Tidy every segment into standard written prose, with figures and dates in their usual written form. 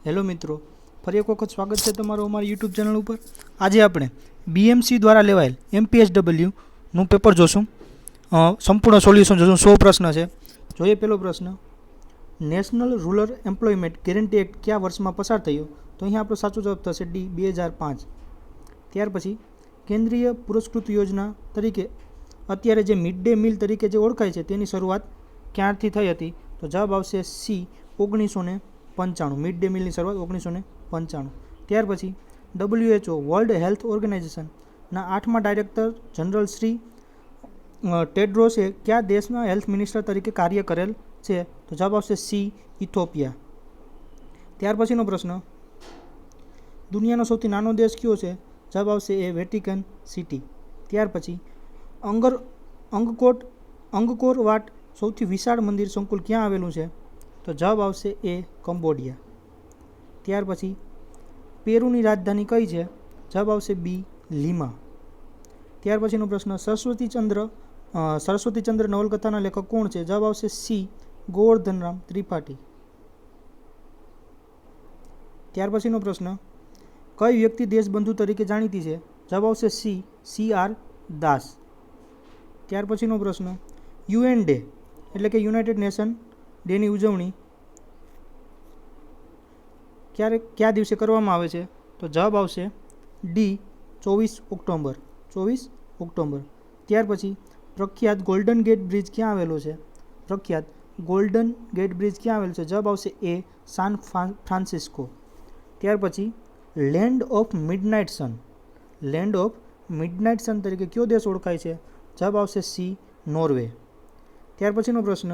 Hello મિત્રો, ફરી એક વખત સ્વાગત છે તમારું અમારી યુટ્યુબ ચેનલ ઉપર. આજે આપણે બીએમસી દ્વારા લેવાયેલ એમપીએસડબલ્યુનું પેપર જોશું. સંપૂર્ણ સોલ્યુશન જોશું. 100 પ્રશ્ન છે. જોઈએ પહેલો પ્રશ્ન. National rural employment guarantee act કયા વર્ષમાં પસાર થયો? તો અહીંયા આપણો સાચો જવાબ થશે ડી 2005. ત્યાર પછી કેન્દ્રીય પુરસ્કૃત યોજના તરીકે અત્યારે જે મિડ ડે મીલ તરીકે જે ઓળખાય છે તેની શરૂઆત ક્યારથી થઈ હતી? તો જવાબ આવશે સી 1995. મિડ ડે મીલની શરૂઆત 1995. ત્યાર પછી WHO વર્લ્ડ હેલ્થ ઓર્ગેનાઇઝેશનના 8મા ડાયરેક્ટર જનરલ શ્રી ટેડ્રોસે કયા દેશના હેલ્થ મિનિસ્ટર તરીકે કાર્ય કરેલ છે? તો જવાબ આવશે સી ઇથોપિયા. ત્યાર પછીનો પ્રશ્ન. દુનિયાનો સૌથી નાનો દેશ કયો છે? જવાબ આવશે એ વેટિકન સિટી. ત્યાર પછી અંગકોર વાટ સૌથી વિશાળ મંદિર સંકુલ ક્યાં આવેલું છે? તો જવાબ આવશે એ કંબોડિયા. ત્યાર પછી પેરુની રાજધાની કઈ છે? જવાબ આવશે બી લીમા. ત્યાર પછીનો પ્રશ્ન. સરસ્વતીચંદ્ર નવલકથાના લેખક કોણ છે? જવાબ આવશે સી ગોવર્ધનરામ ત્રિપાઠી. ત્યાર પછીનો પ્રશ્ન. કઈ વ્યક્તિ દેશબંધુ તરીકે જાણીતી છે? જવાબ આવશે સી આર દાસ. ત્યાર પછીનો પ્રશ્ન. યુએન ડે એટલે કે યુનાઇટેડ નેશન ડેની ઉજવણી કયા દિવસે કરવામાં આવે છે? તો જવાબ આવશે ડી 24 ઓક્ટોબર. ત્યાર પછી પ્રખ્યાત ગોલ્ડન ગેટ બ્રિજ ક્યાં આવેલો છે? જવાબ આવશે એ સાન ફ્રાન્સિસ્કો. ત્યાર પછી લેન્ડ ઓફ મિડનાઇટ સન તરીકે કયો દેશ ઓળખાય છે? જવાબ આવશે સી નોર્વે. ત્યાર પછીનો પ્રશ્ન.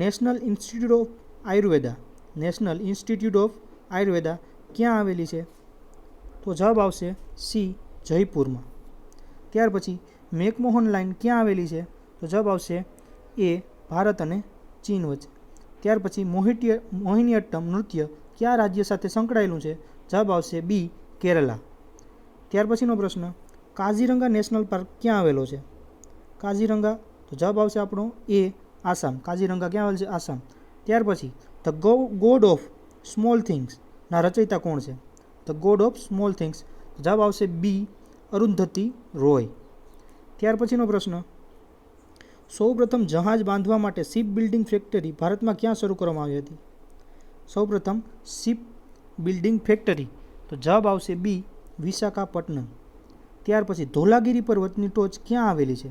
નેશનલ ઇન્સ્ટિટ્યૂટ ઓફ આયુર્વેદા ક્યાં આવેલી છે? તો જવાબ આવશે સી જયપુરમાં. ત્યાર પછી મેકમોહન લાઇન ક્યાં આવેલી છે? તો જવાબ આવશે એ ભારત અને ચીન વચ્ચે. ત્યાર પછી મોહિનીઅટ્ટમ નૃત્ય કયા રાજ્ય સાથે સંકળાયેલું છે? જવાબ આવશે બી કેરલા. ત્યાર પછીનો પ્રશ્ન. કાઝીરંગા નેશનલ પાર્ક ક્યાં આવેલો છે? તો જવાબ આવશે આપણો એ આસામ. કાઝીરંગા ક્યાં આવેલ છે? આસામ. ત્યાર પછી ધ ગોડ ઓફ સ્મોલ થિંગ્સના રચયિતા કોણ છે? The God of small things. જવાબ આવશે બી અરુંધતી રોય. ત્યાર પછીનો પ્રશ્ન. સૌપ્રથમ જહાજ બાંધવા માટે શિપ બિલ્ડિંગ ફેક્ટરી ભારતમાં ક્યાં શરૂ કરવામાં આવી હતી? તો જવાબ આવશે બી વિશાખાપટ્ટનમ. ત્યાર પછી ધોલાગીરી પર્વતની ટોચ ક્યાં આવેલી છે?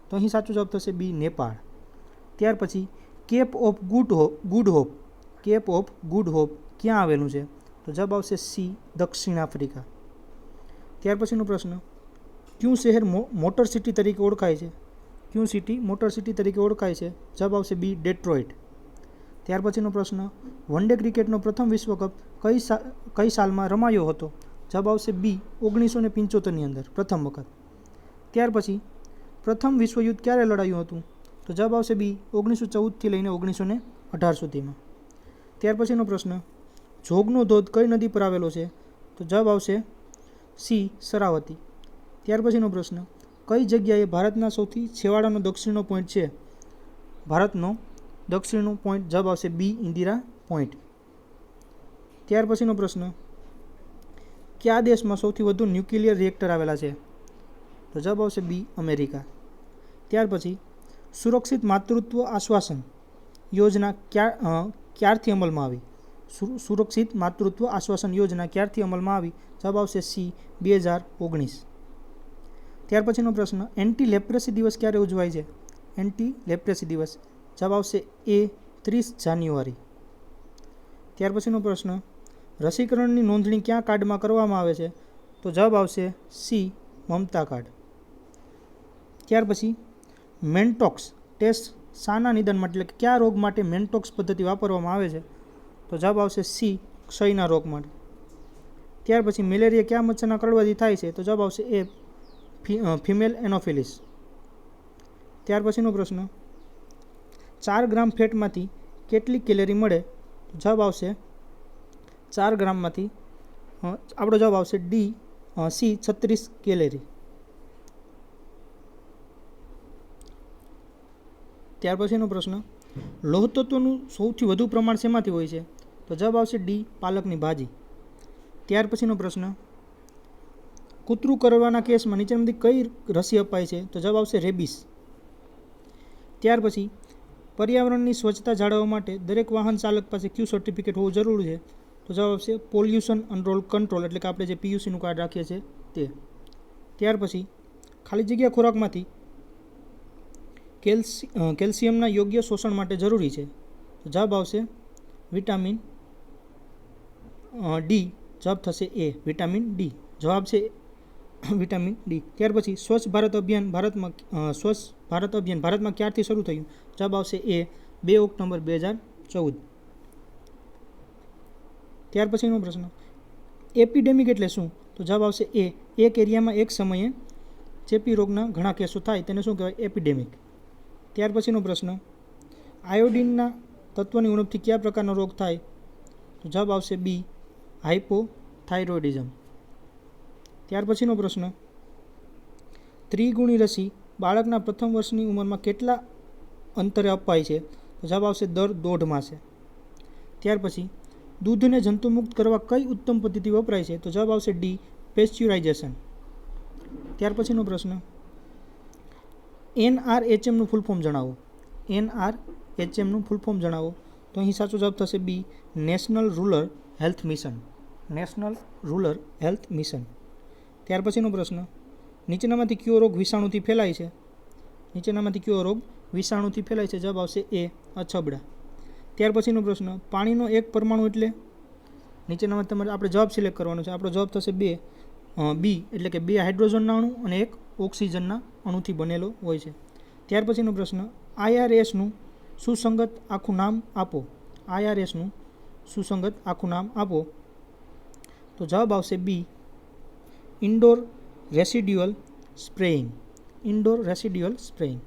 તો અહીં સાચો જવાબ થશે બી નેપાળ. ત્યાર પછી કેપ ઓફ ગુડ હોપ ક્યાં આવેલું છે? તો જવાબ આવશે સી દક્ષિણ આફ્રિકા. ત્યાર પછીનો પ્રશ્ન. ક્યું શહેર મોટર સિટી તરીકે ઓળખાય છે? જવાબ આવશે બી ડેટ્રોઇટ. ત્યાર પછીનો પ્રશ્ન. વન ડે ક્રિકેટનો પ્રથમ વિશ્વકપ કઈ સાલમાં રમાયો હતો? જવાબ આવશે બી 1975ની અંદર પ્રથમ વખત. ત્યાર પછી પ્રથમ વિશ્વયુદ્ધ ક્યારે લડાયું હતું? તો જવાબ આવશે બી 1914થી લઈને 1918 સુધીમાં. ત્યાર પછીનો પ્રશ્ન. જોગનો ધોધ કઈ નદી પર આવેલો છે? તો જવાબ આવશે સી શરાવતી. ત્યાર પછીનો પ્રશ્ન. કઈ જગ્યાએ ભારતના સૌથી છેવાડાનો દક્ષિણનો પોઈન્ટ છે? જવાબ આવશે બી ઇન્દિરા પોઈન્ટ. ત્યાર પછીનો પ્રશ્ન. કયા દેશમાં સૌથી વધુ ન્યુક્લિયર રિએક્ટર આવેલા છે? તો જવાબ આવશે બી અમેરિકા. ત્યાર પછી સુરક્ષિત માતૃત્વ આશ્વાસન યોજના ક્યારથી અમલમાં આવી? ક્યારથી અમલમાં આવી? જવાબ આવશે સી 2019. ત્યાર પછીનો પ્રશ્ન. એન્ટી લેપ્રેસી દિવસ ક્યારે ઉજવાય છે? જવાબ આવશે એ 30 જાન્યુઆરી. ત્યાર પછીનો પ્રશ્ન. રસીકરણની નોંધણી ક્યાં કાર્ડમાં કરવામાં આવે છે? તો જવાબ આવશે સી મમતા કાર્ડ. ત્યાર પછી મેન્ટોક્સ ટેસ્ટ શાના નિદાન માટે એટલે કે કયા રોગ માટે મેન્ટોક્સ પદ્ધતિ વાપરવામાં આવે છે? તો જવાબ આવશે સી ક્ષયના રોગ માટે. ત્યાર પછી મેલેરિયા કયા મચ્છરના કરડવાથી થાય છે? તો જવાબ આવશે એ ફિમેલ એનોફિલિસ. ત્યાર પછીનો પ્રશ્ન. 4 ગ્રામ ફેટમાંથી કેટલી કેલેરી મળે? તો જવાબ આવશે 4 ગ્રામમાંથી આપણો જવાબ આવશે ડી સી 36 કેલેરી. ત્યાર પછીનો પ્રશ્ન. લોહ તત્વનું સૌથી વધુ પ્રમાણ શેમાંથી હોય છે? તો જવાબ આવશે ડી પાલકની ભાજી. ત્યાર પછીનો પ્રશ્ન, કૂતરું કરવાના કેસમાં નીચેનામાંથી કઈ રસી અપાય છે? તો જવાબ આવશે રેબિસ. ત્યાર પછી પર્યાવરણની સ્વચ્છતા જાળવવા માટે દરેક વાહન ચાલક પાસે ક્યુ સર્ટિફિકેટ હોવું જરૂરી છે? તો જવાબ આવશે પોલ્યુશન કંટ્રોલ, એટલે કે આપણે જે પીયુસીનું કાર્ડ રાખીએ છીએ તે. ત્યાર પછી ખાલી જગ્યા ખોરાકમાંથી કેલ્શિયમના યોગ્ય શોષણ માટે જરૂરી છે? તો જવાબ આવશે વિટામિન ડી. જવાબ થશે એ વિટામિન ડી. જવાબ છે વિટામિન ડી. ત્યાર પછી સ્વચ્છ ભારત અભિયાન ભારતમાં ક્યારથી શરૂ થયું? જવાબ આવશે એ 2 ઓક્ટોબર 2014. ત્યાર પછીનો પ્રશ્ન, એપિડેમિક એટલે શું? તો જવાબ આવશે એ એક એરિયામાં એક સમયે ચેપી રોગના ઘણા કેસો થાય તેને શું કહેવાય? એપિડેમિક. ત્યાર પછીનો પ્રશ્ન, આયોડિનના તત્વની ઉણપથી કયા પ્રકારનો રોગ થાય? તો જવાબ આવશે બી હાઇપોથાઇરોઇડિઝમ. ત્યાર પછીનો પ્રશ્ન, ત્રિગુણી રસી બાળકના પ્રથમ વર્ષની ઉંમરમાં કેટલા અંતરે અપાય છે? તો જવાબ આવશે દર 1.5 માસે. ત્યાર પછી દૂધને જંતુમુક્ત કરવા કઈ ઉત્તમ પદ્ધતિ વપરાય છે? તો જવાબ આવશે ડી પેસ્ચ્યુરાઇઝેશન. ત્યાર પછીનો પ્રશ્ન, NRHMનું ફૂલ ફોર્મ જણાવો. NRHMનું ફૂલ ફોર્મ જણાવો. તો અહીં સાચો જવાબ થશે B national rural health mission. National rural health mission. ત્યાર પછીનો પ્રશ્ન, નીચેનામાંથી કયો રોગ વિષાણુથી ફેલાય છે? નીચેનામાંથી કયો રોગ વિષાણુથી ફેલાય છે? જવાબ આવશે એ અછબડા. ત્યાર પછીનો પ્રશ્ન, પાણીનો એક પરમાણુ એટલે? નીચેનામાં તમારે આપણે જવાબ સિલેક્ટ કરવાનો છે. આપણો જવાબ થશે બી, એટલે કે 2 હાઇડ્રોજનના અણુ અને 1 ઓક્સિજનના અણુથી બનેલો હોય છે. ત્યાર પછીનો પ્રશ્ન, IRSનું સુસંગત આખું નામ આપો. IRSનું સુસંગત આખું નામ આપો. તો જવાબ આવશે B indoor residual spraying. Indoor residual spraying.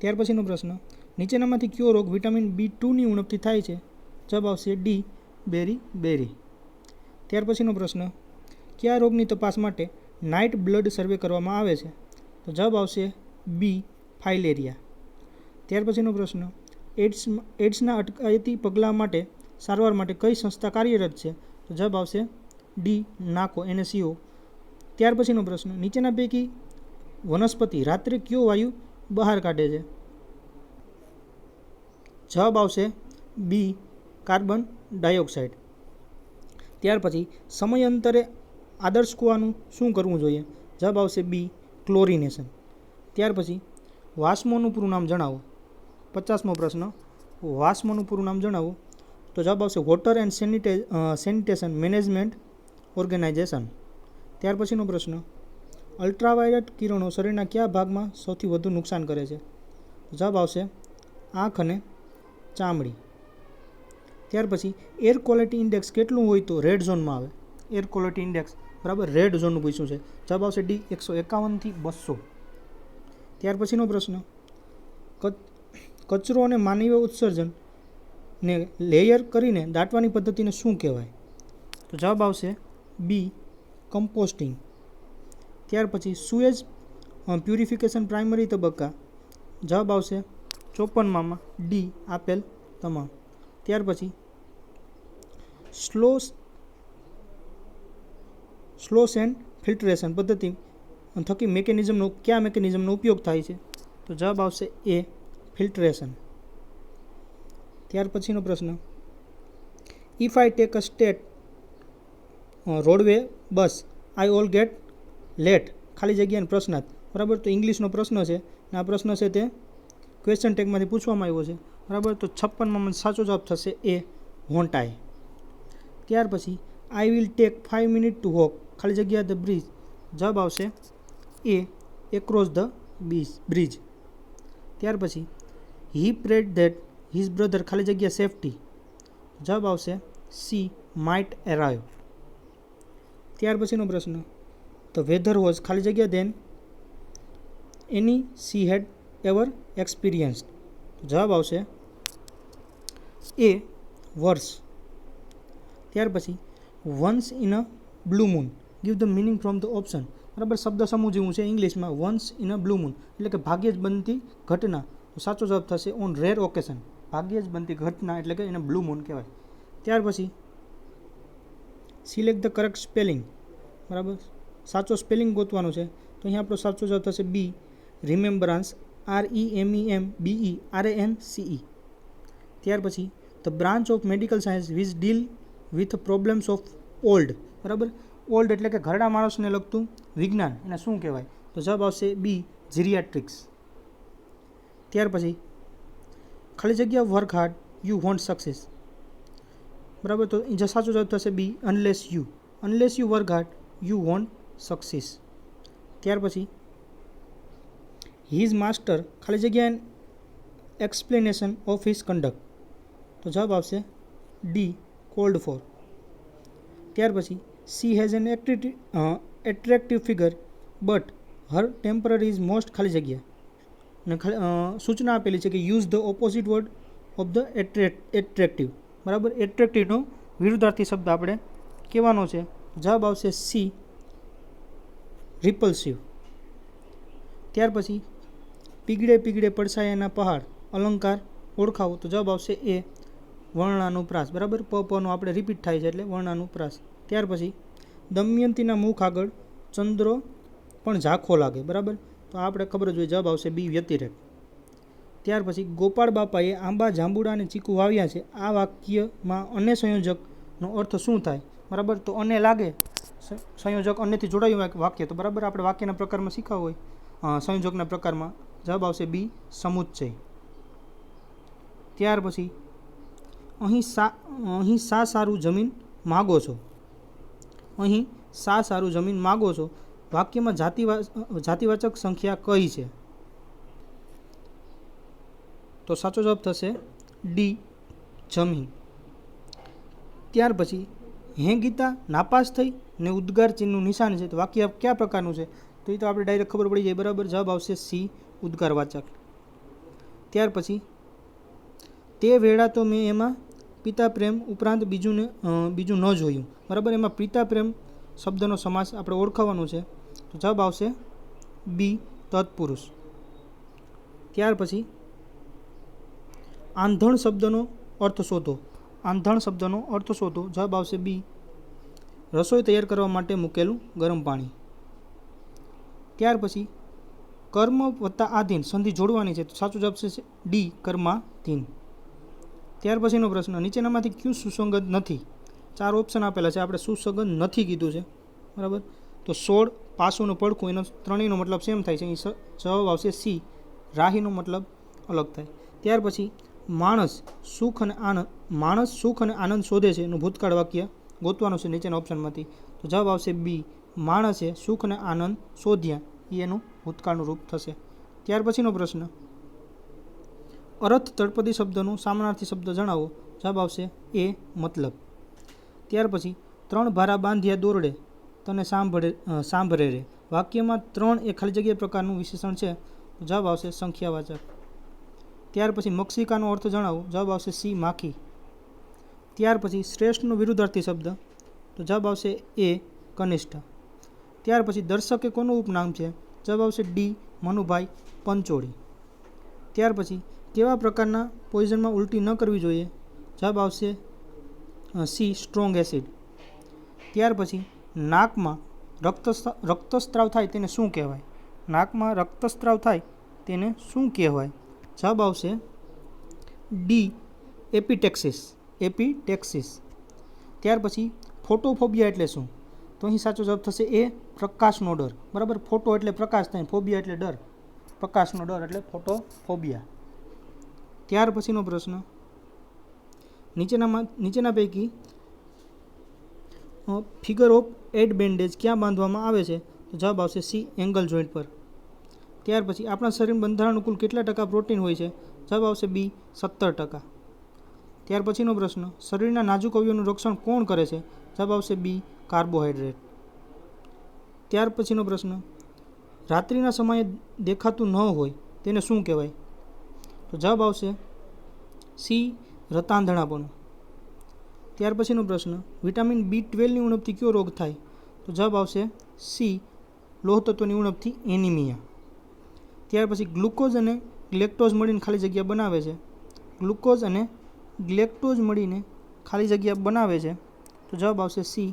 ત્યાર પછીનો પ્રશ્ન, નીચેનામાંથી કયો રોગ વિટામિન B2ની ઉણપથી થાય છે? જવાબ આવશે ડી બેરી. ત્યાર પછીનો પ્રશ્ન, કયા રોગની તપાસ માટે નાઇટ બ્લડ સર્વે કરવામાં આવે છે? તો જવાબ આવશે બી ફાઇલેરિયા. ત્યાર પછીનો પ્રશ્ન, એડ્સના અટકાયતી પગલાં માટે સારવાર માટે કઈ સંસ્થા કાર્યરત છે? તો જવાબ આવશે ડી નાકો NACO. ત્યાર પછીનો પ્રશ્ન, નીચેના પૈકી વનસ્પતિ રાત્રે કયો વાયુ બહાર કાઢે છે? જવાબ આવશે બી કાર્બન ડાયોક્સાઇડ. ત્યાર પછી સમયાંતરે આદર્શ કૂવાનું શું કરવું જોઈએ? જવાબ આવશે બી ક્લોરિનેશન. ત્યાર પછી વાસ્મોનું પૂરું નામ જણાવો. 50મો પ્રશ્ન, વાસ્મોનું પૂરું નામ જણાવો. તો જવાબ આવશે water and sanitation management organisation. ત્યાર પછીનો પ્રશ્ન, અલ્ટ્રાવાયોલેટ કિરણો શરીરના કયા ભાગમાં સૌથી વધુ નુકસાન કરે છે? જવાબ આવશે આંખ અને ચામડી. ત્યાર પછી એર ક્વોલિટી ઇન્ડેક્સ કેટલું હોય તો રેડ ઝોનમાં આવે? એર ક્વોલિટી ઇન્ડેક્સ બરાબર રેડ ઝોનનું પૂછ્યું છે. જવાબ આવશે ડી 151 થી 200. ત્યાર પછીનો પ્રશ્ન, કચરો અને માનવીય ઉત્સર્જનને લેયર કરીને દાટવાની પદ્ધતિને શું કહેવાય? તો જવાબ આવશે બી કમ્પોસ્ટિંગ. ત્યાર પછી સુએજ પ્યુરિફિકેશન પ્રાઇમરી તબક્કા. જવાબ આવશે 54માં ડી આપેલ તમામ. ત્યાર પછી સ્લોસ એન્ડ ફિલ્ટરેશન પદ્ધતિ થકી કયા મેકેનિઝમનો ઉપયોગ થાય છે? તો જવાબ આવશે એ ફિલ્ટરેશન. ત્યાર પછીનો પ્રશ્ન, if I take a state roadway bus I all get late ખાલી જગ્યાનો પ્રશ્નાર્થ. બરાબર, તો ઇંગ્લિશનો પ્રશ્ન છે અને આ પ્રશ્ન છે તે ક્વેશ્ચન ટેગમાંથી પૂછવામાં આવ્યો છે. બરાબર, તો 56માં સાચો જવાબ થશે એ વોન્ટ આઈ. ત્યાર પછી I will take 5 minute two walk ખાલી જગ્યા ધ બ્રિજ. જવાબ આવશે એ એક્રોસ ધ બ્રિજ. ત્યાર પછી હી પ્રેડ ધેટ હિઝ બ્રધર ખાલી જગ્યા સેફ્ટી. જવાબ આવશે સી માઇટ એરાઇવ. ત્યાર પછીનો પ્રશ્ન, ધ વેધર વોઝ ખાલી જગ્યા than any she had ever experienced. જવાબ આવશે એ વર્ષ. ત્યાર પછી once in a blue moon give the meaning from the option. બરાબર, શબ્દ સમૂહ જેવું છે ઇંગ્લિશમાં once in a blue moon એટલે કે ભાગ્યે જ બનતી ઘટના. તો સાચો જવાબ થશે ઓન રેર ઓકેશન. ભાગ્યે જ બનતી ઘટના એટલે કે એને બ્લુ મૂન કહેવાય. ત્યાર પછી સિલેક્ટ ધ કરેક્ટ સ્પેલિંગ, બરાબર, સાચો સ્પેલિંગ ગોતવાનું છે. તો અહીંયા આપણો સાચો જવાબ થશે બી, રિમેમ્બરાન્સ, REMEMBERANCE. ત્યાર પછી the branch of medical science which deal with problems of old, બરાબર, ઓલ્ડ એટલે કે ઘરડા માણસને લગતું વિજ્ઞાન, એને શું કહેવાય? તો જવાબ આવશે બી, જીરિયાટ્રિક્સ. ત્યાર પછી ખાલી જગ્યા work hard you want success, બરાબર, તો જે સાચો જવાબ થશે B, unless you work hard you want success. ત્યાર પછી હિઝ માસ્ટર ખાલી જગ્યા an explanation of his conduct, તો જવાબ આવશે ડી, કોલ્ડ ફોર. ત્યાર પછી she has an attractive figure but her temper is most ખાલી જગ્યા, અને સૂચના આપેલી છે કે use the opposite word of the attractive, બરાબર, એટ્રેક્ટિવનો વિરુદ્ધાર્થી શબ્દ આપણે કહેવાનો છે. જવાબ આવશે સી, રિપલ્સિવ. ત્યાર પછી પીગળે પીગળે પડછાયાના પહાડ અલંકાર ઓળખાવો, તો જવાબ આવશે એ, વર્ણાનુપ્રાસ, બરાબર, પનો આપણે રિપીટ થાય છે એટલે વર્ણાનુપ્રાસ. ત્યાર પછી દમયંતીના મુખ આગળ ચંદ્ર પણ ઝાંખો લાગે, બરાબર, તો આપણે ખબર જ હોય, જવાબ આવશે બી, વ્યતિરેક. ત્યાર પછી ગોપાળ બાપાએ આંબા, જાંબુડા અને ચીકુ વાવ્યા છે, આ વાક્યમાં અને સંયોજકનો અર્થ શું થાય? બરાબર, તો અને લાગે, સંયોજક અન્યથી જોડાયું વાક્ય, તો બરાબર આપણે વાક્યના પ્રકારમાં શીખવા હોય, સંયોજકના પ્રકારમાં જવાબ આવશે બી, સમુચ્ચય. ત્યાર પછી અહીં શા સારું જમીન માગો છો, અહીં શા સારું જમીન માગો છો, વાક્યમાં જાતિવાચક સંખ્યા કઈ છે? તો સાચો જવાબ થશે ડી, જમીન. ત્યાર પછી હે ગીતા નાપાસ થઈ ને ઉદ્ગાર ચિહ્નનું નિશાન છે, તો વાક્ય કયા પ્રકારનું છે? તો એ તો આપણે ડાયરેક્ટ ખબર પડી જાય, બરાબર, જવાબ આવશે સી, ઉદ્ગારવાચક. ત્યાર પછી તે વેળા તો મેં એમાં પિતા પ્રેમ ઉપરાંત બીજું ન જોયું, બરાબર, એમાં પિતા પ્રેમ શબ્દનો સમાસ આપણે ઓળખાવાનું છે, તો જવાબ આવશે બી, તત્પુરુષ. ત્યાર પછી આંધણ શબ્દનો અર્થ શોધો, આંધણ શબ્દનો અર્થ શોધો, જવાબ આવશે બી, રસોઈ તૈયાર કરવા માટે મૂકેલું ગરમ પાણી. ત્યાર પછી કર્મ વત્તા આધીન સંધિ જોડવાની છે, તો સાચો જવાબ છે ડી, કર્માધીન. ત્યાર પછીનો પ્રશ્ન, નીચેનામાંથી કયું સુસંગત નથી? 4 ઓપ્શન આપેલા છે, આપણે સુસંગત નથી કીધું છે, બરાબર, તો 16 પાસોનું પડખું, એનો ત્રણેયનો મતલબ સેમ થાય છે, જવાબ આવશે સી, રાહીનો મતલબ અલગ થાય. ત્યાર પછી માણસ સુખ અને આનંદ શોધે છે એનું ભૂતકાળ વાક્ય ગોતવાનું છે નીચેના ઓપ્શનમાંથી, તો જવાબ આવશે બી, માણસે સુખ અને આનંદ શોધ્યા, એ એનું ભૂતકાળનું રૂપ થશે. ત્યાર પછીનો પ્રશ્ન, અર્થ તળપદી શબ્દનું સામનાર્થી શબ્દ જણાવો, જવાબ આવશે એ, મતલબ. ત્યાર પછી 3 ભારા બાંધ્યા દોરડે તને સાંભળે રે, વાક્યમાં 3 એ ખાલી જગ્યા પ્રકારનું વિશેષણ છે, તો જવાબ આવશે સંખ્યાવાચક. ત્યાર પછી મક્ષિકાનો અર્થ જણાવો, જવાબ આવશે સી, માખી. ત્યાર પછી શ્રેષ્ઠનો વિરુદ્ધાર્થી શબ્દ, તો જવાબ આવશે એ, કનિષ્ઠ. ત્યાર પછી દર્શક એ કોનું ઉપનામ છે, જવાબ આવશે ડી, મનુભાઈ પંચોળી. ત્યાર પછી કેવા પ્રકારના પોઈઝનમાં ઉલટી ન કરવી જોઈએ, જવાબ આવશે સી, સ્ટ્રોંગ એસિડ. ત્યાર પછી નાકમાં રક્તસ્રાવ થાય તેને શું કહેવાય? નાકમાં રક્તસ્રાવ થાય તેને શું કહેવાય? જવાબ આવશે ડી, એપિટેક્સિસ. ત્યાર પછી ફોટોફોબિયા એટલે શું? તો અહીં સાચો જવાબ થશે એ, પ્રકાશનો ડર, બરાબર, ફોટો એટલે પ્રકાશ થાય, ફોબિયા એટલે ડર, પ્રકાશનો ડર એટલે ફોટોફોબિયા. ત્યાર પછીનો પ્રશ્ન, નીચેના પૈકી ફિગર ઓફ 8 બેન્ડેજ ક્યાં બાંધવામાં આવે છે? તો જવાબ આવશે સી, એંગલ જોઈન્ટ પર. ત્યાર પછી આપણા શરીર બંધારણનું કુલ કેટલા ટકા પ્રોટીન હોય છે? જવાબ આવશે બી, 17%. ત્યાર પછીનો પ્રશ્ન, શરીરના નાજુક અવયવોનું રક્ષણ કોણ કરે છે? જવાબ આવશે બી, કાર્બોહાઈડ્રેટ. ત્યાર પછીનો પ્રશ્ન, રાત્રિના સમયે દેખાતું ન હોય તેને શું કહેવાય? તો જવાબ આવશે સી, રતાંધણાપણું. ત્યાર પછીનો પ્રશ્ન, વિટામિન B12ની ઉણપથી કયો રોગ થાય? તો જવાબ આવશે સી, લોહ તત્વની ઉણપથી એનિમિયા. ત્યાર પછી ગ્લુકોઝ અને ગ્લેક્ટોઝ મળીને ખાલી જગ્યા બનાવે છે, ગ્લુકોઝ અને ગ્લેક્ટોઝ મળીને ખાલી જગ્યા બનાવે છે? તો જવાબ આવશે સી,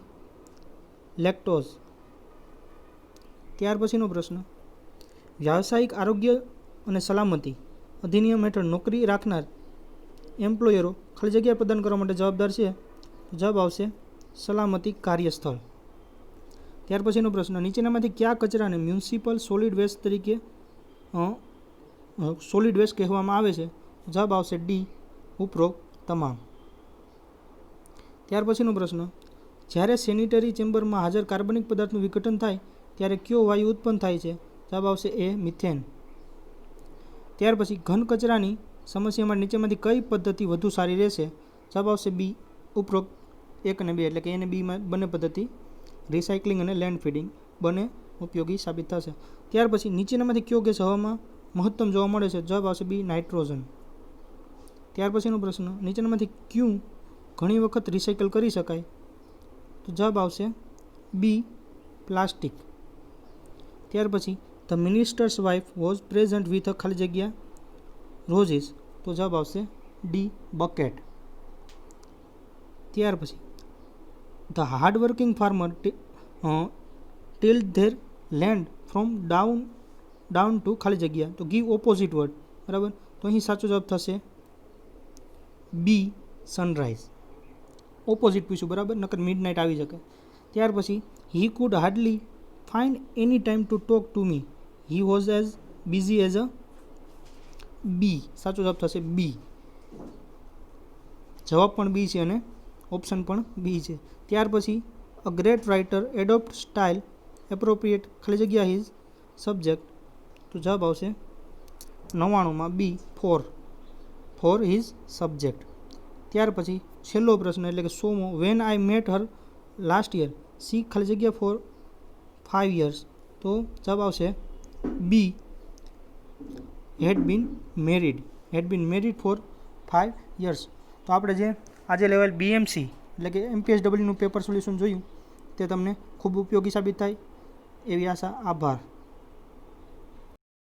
લેક્ટોઝ. ત્યાર પછીનો પ્રશ્ન, વ્યાવસાયિક આરોગ્ય અને સલામતી અધિનિયમ હેઠળ નોકરી રાખનાર એમ્પ્લોયરો ખાલી જગ્યા પ્રદાન કરવા માટે જવાબદાર છે? તો જવાબ આવશે સલામતી કાર્યસ્થળ. ત્યાર પછીનો પ્રશ્ન, નીચેનામાંથી કયા કચરાને મ્યુનિસિપલ સોલિડ વેસ્ટ તરીકે સોલિડ વેસ્ટ કહેવામાં આવે છે? જવાબ આવશે ડી, ઉપરોક્ત તમામ. ત્યાર પછીનો પ્રશ્ન, જ્યારે સેનિટરી ચેમ્બરમાં હાજર કાર્બનિક પદાર્થનું વિઘટન થાય ત્યારે કયો વાયુ ઉત્પન્ન થાય છે? જવાબ આવશે એ, મિથેન. ત્યાર પછી ઘન કચરાની સમસ્યામાં નીચેમાંથી કઈ પદ્ધતિ વધુ સારી રહેશે? જવાબ આવશે બી, ઉપરોક્ત 1 અને 2, એટલે કે એ અને બીમાં બંને પદ્ધતિ, રિસાયકલિંગ અને લેન્ડ ફીડિંગ બંને ઉપયોગી સાબિત થશે. ત્યાર પછી નીચેનામાંથી કયો ગેસ હવામાં મહત્તમ જોવા મળે છે? જવાબ આવશે બી, નાઇટ્રોજન. ત્યાર પછીનો પ્રશ્ન, નીચેનામાંથી ક્યું ઘણી વખત રિસાયકલ કરી શકાય? તો જવાબ આવશે બી, પ્લાસ્ટિક. ત્યાર પછી the ministers wife was present with a ખાલી જગ્યા રોઝિસ. તો જવાબ આવશે ડી, બકેટ. ત્યાર પછી the hard working farmer tilled their land from dawn to ખાલી જગ્યા. તો ગીવ ઓપોઝિટ વર્ડ, બરાબર. તો અહીં સાચો જવાબ થશે બી, સનરાઈઝ. ઓપોઝિટ પૂછ્યું, બરાબર, નકર મિડનાઇટ આવી શકે. ત્યાર પછી he could hardly find any time to talk to me, he was as busy as a bee. સાચો જવાબ થશે બી. જવાબ પણ બી છે અને ઓપ્શન પણ બી છે. ત્યાર પછી a great writer adopt style appropriate ખાલી જગ્યા હિઝ સબ્જેક્ટ. તો જવાબ આવશે 99માં બી, ફોર હિઝ સબ્જેક્ટ. ત્યાર પછી છેલ્લો પ્રશ્ન એટલે કે 100મો, when I met her last year she ખાલી જગ્યા ફોર 5 years. તો જવાબ આવશે B, had been married for 5 years. તો આપણે જે આજે લેવલ બીએમસી એટલે કે એમપીએસડબલ્યુનું પેપર સોલ્યુશન જોયું તે તમને ખૂબ ઉપયોગી સાબિત થાય એવી આશા. આભાર.